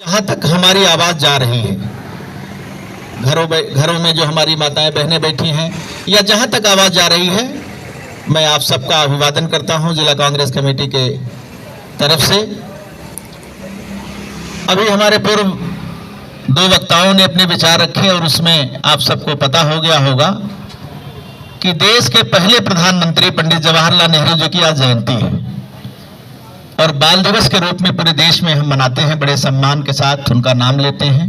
जहां तक हमारी आवाज जा रही है, घरों में जो हमारी माताएं बहनें बैठी हैं या जहां तक आवाज जा रही है, मैं आप सबका अभिवादन करता हूं जिला कांग्रेस कमेटी के तरफ से। अभी हमारे पूर्व दो वक्ताओं ने अपने विचार रखे और उसमें आप सबको पता हो गया होगा कि देश के पहले प्रधानमंत्री पंडित जवाहरलाल नेहरू जी की आज जयंती है और बाल दिवस के रूप में पूरे देश में हम मनाते हैं, बड़े सम्मान के साथ उनका नाम लेते हैं।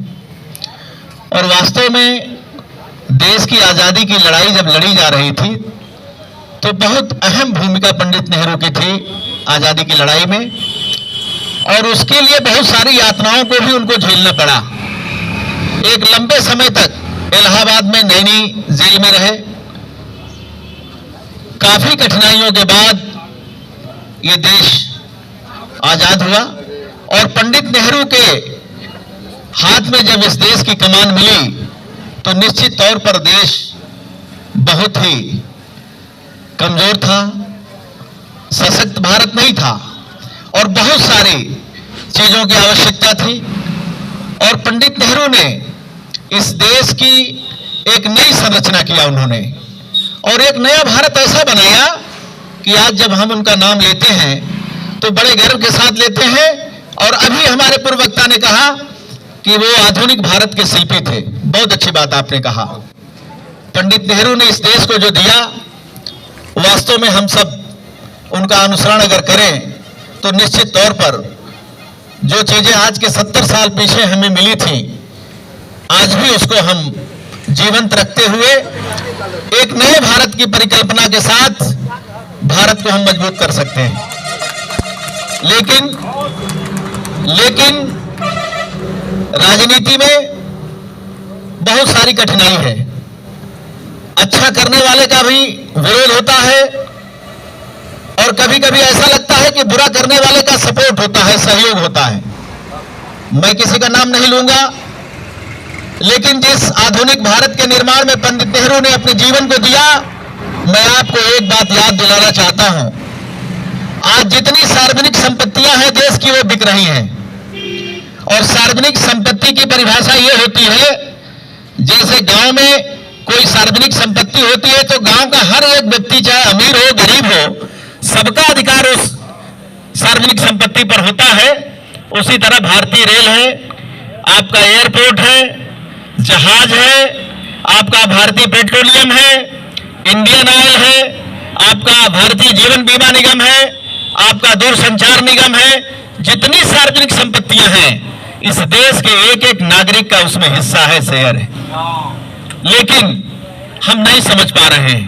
और वास्तव में देश की आज़ादी की लड़ाई जब लड़ी जा रही थी तो बहुत अहम भूमिका पंडित नेहरू की थी आज़ादी की लड़ाई में, और उसके लिए बहुत सारी यातनाओं को भी उनको झेलना पड़ा। एक लंबे समय तक इलाहाबाद में नैनी जेल में रहे। काफी कठिनाइयों के बाद ये देश आजाद हुआ और पंडित नेहरू के हाथ में जब इस देश की कमान मिली तो निश्चित तौर पर देश बहुत ही कमजोर था, सशक्त भारत नहीं था और बहुत सारी चीजों की आवश्यकता थी। और पंडित नेहरू ने इस देश की एक नई संरचना किया उन्होंने, और एक नया भारत ऐसा बनाया कि आज जब हम उनका नाम लेते हैं तो बड़े गर्व के साथ लेते हैं। और अभी हमारे पूर्व वक्ता ने कहा कि वो आधुनिक भारत के शिल्पी थे। बहुत अच्छी बात आपने कहा। पंडित नेहरू ने इस देश को जो दिया, वास्तव में हम सब उनका अनुसरण अगर करें तो निश्चित तौर पर जो चीजें आज के 70 साल पीछे हमें मिली थी, आज भी उसको हम जीवंत रखते हुए एक नए भारत की परिकल्पना के साथ भारत को हम मजबूत कर सकते हैं। लेकिन राजनीति में बहुत सारी कठिनाई है। अच्छा करने वाले का भी विरोध होता है और कभी कभी ऐसा लगता है कि बुरा करने वाले का सपोर्ट होता है, सहयोग होता है। मैं किसी का नाम नहीं लूंगा, लेकिन जिस आधुनिक भारत के निर्माण में पंडित नेहरू ने अपने जीवन को दिया, मैं आपको एक बात याद दिलाना चाहता हूं। आज जितनी सार्वजनिक संपत्तियां हैं देश की, वो बिक रही हैं। और सार्वजनिक संपत्ति की परिभाषा ये होती है, जैसे गांव में कोई सार्वजनिक संपत्ति होती है तो गांव का हर एक व्यक्ति, चाहे अमीर हो गरीब हो, सबका अधिकार उस सार्वजनिक संपत्ति पर होता है। उसी तरह भारतीय रेल है, आपका एयरपोर्ट है, जहाज है, आपका भारतीय पेट्रोलियम है, इंडियन ऑयल है, आपका भारतीय जीवन बीमा निगम है, आपका दूरसंचार निगम है। जितनी सार्वजनिक संपत्तियां हैं इस देश के एक एक नागरिक का उसमें हिस्सा है, शेयर है। लेकिन हम नहीं समझ पा रहे हैं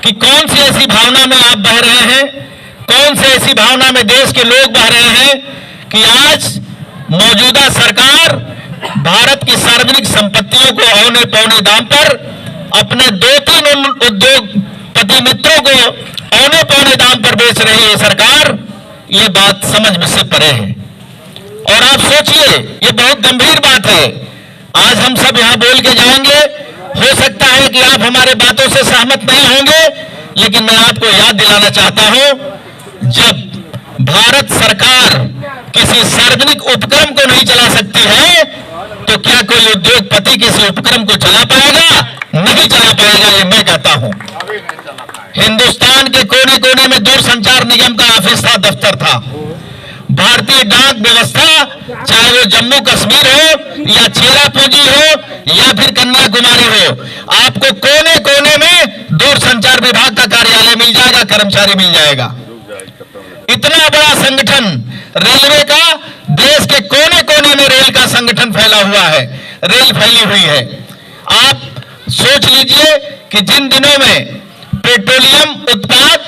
कि कौन सी ऐसी भावना में आप बह रहे हैं, कौन सी ऐसी भावना में देश के लोग बह रहे हैं कि आज मौजूदा सरकार भारत की सार्वजनिक संपत्तियों को औने पौने दाम पर अपने 2-3 उद्योगपति मित्रों को औने पौने दाम पर बेच रही है सरकार। ये बात समझ में से परे है और आप सोचिए, ये बहुत गंभीर बात है। आज हम सब यहां बोल के जाएंगे, हो सकता है कि आप हमारे बातों से सहमत नहीं होंगे, लेकिन मैं आपको याद दिलाना चाहता हूं, जब भारत सरकार किसी सार्वजनिक उपक्रम को नहीं चला सकती है तो क्या कोई उद्योगपति किसी उपक्रम को चला पाएगा? नहीं चला पाएगा, ये मैं कहता हूं। हिंदुस्तान के कोने कोने में दूरसंचार निगम का ऑफिस था, दफ्तर था। भारतीय डाक व्यवस्था, चाहे वो जम्मू कश्मीर हो या चेरापूंजी हो या फिर कन्याकुमारी हो, आपको कोने कोने में दूरसंचार विभाग का कार्यालय मिल जाएगा, कर्मचारी मिल जाएगा। इतना बड़ा संगठन रेलवे का, देश के कोने कोने में रेल का संगठन फैला हुआ है, रेल फैली हुई है। आप सोच लीजिए कि जिन दिनों में पेट्रोलियम उत्पाद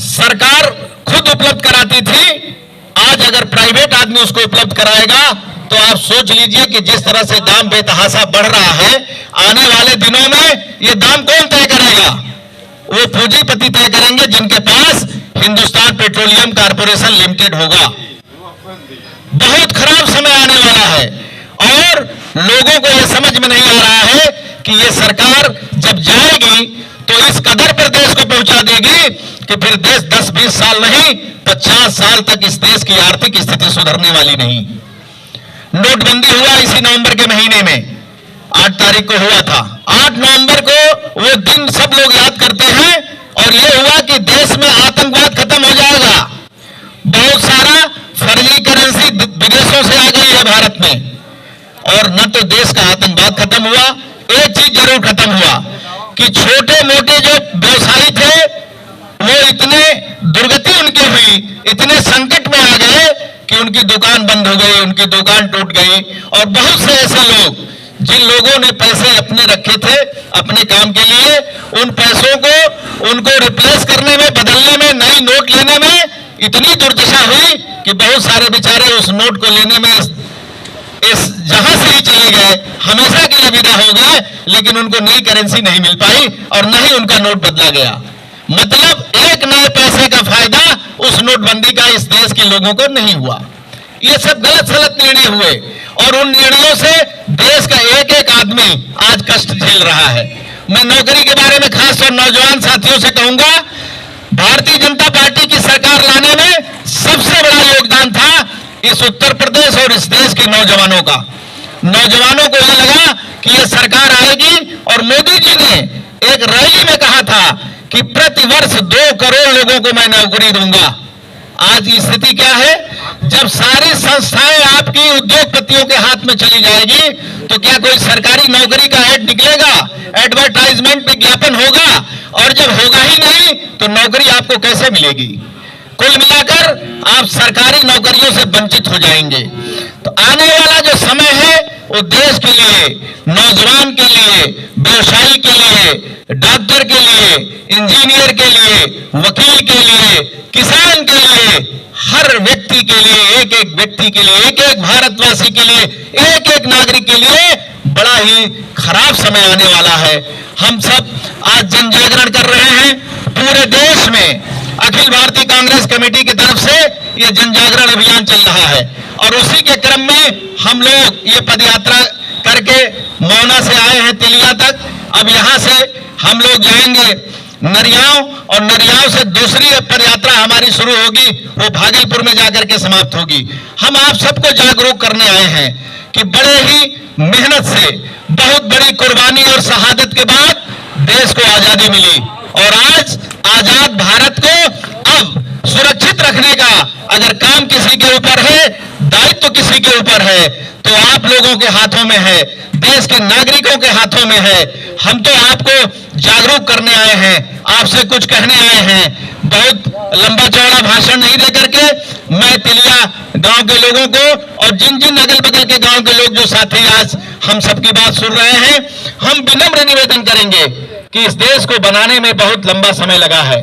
सरकार खुद उपलब्ध कराती थी, आज अगर प्राइवेट आदमी उसको उपलब्ध कराएगा तो आप सोच लीजिए कि जिस तरह से दाम बेतहाशा बढ़ रहा है, आने वाले दिनों में ये दाम कौन तय करेगा? वो पूंजीपति तय करेंगे जिनके पास हिंदुस्तान पेट्रोलियम कॉर्पोरेशन लिमिटेड होगा। बहुत खराब समय आने वाला है और लोगों को यह समझ में नहीं आ रहा है कि ये सरकार जब जाएगी तो इस कदर पर देश को पहुंचा देगी कि फिर देश 10-20 साल नहीं 50 साल तक इस देश की आर्थिक स्थिति सुधरने वाली नहीं। नोटबंदी हुआ इसी नवंबर के महीने में, 8 तारीख को हुआ था। 8 नवंबर को वो दिन सब लोग याद करते हैं, और ये हुआ कि देश में आतंकवाद खत्म हो जाएगा। बहुत सारा फर्जी करेंसी विदेशों से आ गई है भारत में, और न तो देश का आतंकवाद खत्म हुआ, एक चीज जरूर खत्म हुआ कि छोटे मोटे जो व्यवसायी थे वो इतने दुर्गति उनकी हुई, इतने संकट में आ गए कि उनकी दुकान बंद हो गई, उनकी दुकान टूट गई। और बहुत से ऐसे लोग जिन लोगों ने पैसे अपने रखे थे अपने काम के लिए, उन पैसों को उनको रिप्लेस करने में, बदलने में, नई नोट लेने में इतनी दुर्दशा हुई कि बहुत सारे बेचारे उस नोट को लेने में इस जहां से ही चले गए, हमेशा के लिए विदा हो गए, लेकिन उनको नई करेंसी नहीं मिल पाई और न ही उनका नोट बदला गया। मतलब एक नए पैसे का फायदा उस नोटबंदी का इस देश के लोगों को नहीं हुआ। ये सब गलत सलत निर्णय हुए, और उन निर्णयों से देश का एक एक आदमी आज कष्ट झेल रहा है। मैं नौकरी के बारे में खासतौर नौजवान साथियों से कहूंगा, भारतीय जनता पार्टी की सरकार लाने में सबसे बड़ा योगदान था इस उत्तर प्रदेश और इस देश के नौजवानों का। नौजवानों को यह लगा कि यह सरकार आएगी, और मोदी जी ने एक रैली में कहा था कि प्रति वर्ष 2 करोड़ लोगों को मैं नौकरी दूंगा। आज की स्थिति क्या है? जब सारी संस्थाएं आपकी उद्योगपतियों के हाथ में चली जाएगी, तो क्या कोई सरकारी नौकरी का ऐड निकलेगा? एडवर्टाइजमेंट विज्ञापन होगा, और जब होगा ही नहीं तो नौकरी आपको कैसे मिलेगी? कुल मिलाकर आप सरकारी नौकरियों से वंचित हो जाएंगे। तो आने वाला जो समय है वो देश के लिए, नौजवान के लिए, व्यवसायी के लिए, डॉक्टर के लिए, इंजीनियर के लिए, वकील के लिए, किसान के लिए, हर व्यक्ति के लिए, एक एक व्यक्ति के लिए, एक एक भारतवासी के लिए, एक एक नागरिक के लिए बड़ा ही खराब समय आने वाला है। हम सब आज जन जागरण कर रहे हैं। पूरे देश में अखिल भारतीय कांग्रेस कमेटी की तरफ से यह जन जागरण अभियान चल रहा है, और उसी के क्रम में हम लोग ये पदयात्रा करके मौना से आए हैं तिलिया तक। अब यहां से हम लोग जाएंगे नरियाव, और नरियाव से दूसरी पदयात्रा हमारी शुरू होगी, वो भागलपुर में जाकर के समाप्त होगी। हम आप सबको जागरूक करने आए हैं कि बड़े ही मेहनत से, बहुत बड़ी कुर्बानी और शहादत के बाद देश को आजादी मिली, और आज आजाद भारत को अब सुरक्षित रखने का अगर काम किसी के ऊपर है, दायित्व किसी के ऊपर है, तो आप लोगों के हाथों में है, देश के नागरिकों के हाथों में है। हम तो आपको जागरूक करने आए हैं, आपसे कुछ कहने आए हैं। बहुत लंबा चौड़ा भाषण नहीं देकर के मैं तिलिया गांव के लोगों को, और जिन जिन अगल बगल के गांव के लोग जो साथी आज हम सबकी बात सुन रहे हैं, हम विनम्र निवेदन करेंगे कि इस देश को बनाने में बहुत लंबा समय लगा है,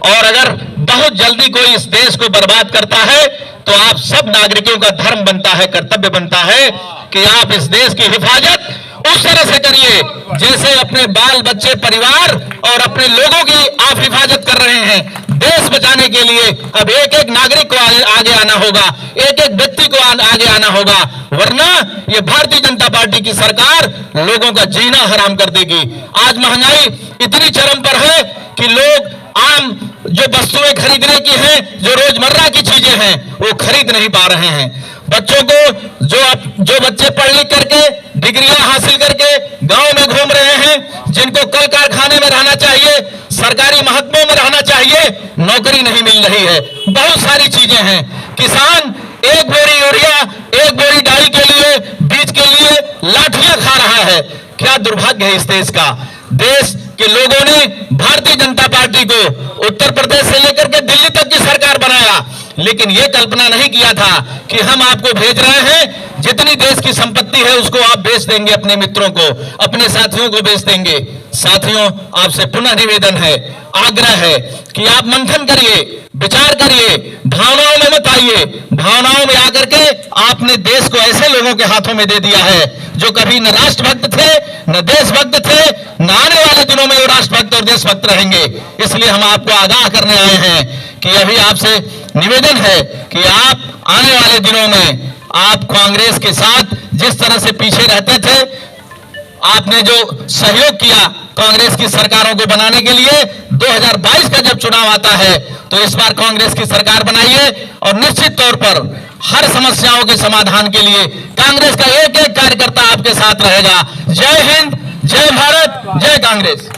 और अगर बहुत जल्दी कोई इस देश को बर्बाद करता है तो आप सब नागरिकों का धर्म बनता है, कर्तव्य बनता है कि आप इस देश की हिफाजत उस तरह से करिए जैसे अपने बाल बच्चे, परिवार और अपने लोगों की आप हिफाजत कर रहे हैं। देश बचाने के लिए अब एक एक नागरिक को आगे आना होगा, एक एक व्यक्ति को आगे आना होगा, वरना ये भारतीय जनता पार्टी की सरकार लोगों का जीना हराम कर देगी। आज महंगाई इतनी चरम पर है कि लोग आम जो वस्तुएं खरीदने की हैं, जो रोजमर्रा की चीजें हैं, वो खरीद नहीं पा रहे हैं। बच्चों को जो बच्चे पढ़ लिख करके डिग्रियां हासिल करके गांव में घूम रहे हैं, जिनको कल कारखाने में रहना चाहिए, सरकारी महकमों में रहना चाहिए, नौकरी नहीं मिल रही है। बहुत सारी चीजें हैं। किसान एक बोरी यूरिया, एक बोरी डाई के लिए, बीज के लिए लाठियां खा रहा है। क्या दुर्भाग्य है इस देश का। देश के लोगों ने भारतीय जनता पार्टी को उत्तर प्रदेश से लेकर के दिल्ली तक की सरकार बनाया, लेकिन यह कल्पना नहीं किया था कि हम आपको भेज रहे हैं, जितनी देश की संपत्ति है उसको आप बेच देंगे, अपने मित्रों को, अपने साथियों को बेच देंगे। साथियों, आपसे पुनः निवेदन है, आग्रह है कि आप मंथन करिए, विचार करिए, भावनाओं में मत आइए। भावनाओं में आकर के आपने देश को ऐसे लोगों के हाथों में दे दिया है जो कभी न राष्ट्रभक्त थे, न देशभक्त थे, न आने वाले दिनों में वो राष्ट्रभक्त और देशभक्त रहेंगे। इसलिए हम आपको आगाह करने आए हैं कि अभी आपसे निवेदन है कि आप आने वाले दिनों में आप कांग्रेस के साथ जिस तरह से पीछे रहते थे, आपने जो सहयोग किया कांग्रेस की सरकारों को बनाने के लिए, 2022 का जब चुनाव आता है तो इस बार कांग्रेस की सरकार बनाइए, और निश्चित तौर पर हर समस्याओं के समाधान के लिए कांग्रेस का एक एक कार्यकर्ता आपके साथ रहेगा। जय हिंद, जय भारत, जय कांग्रेस।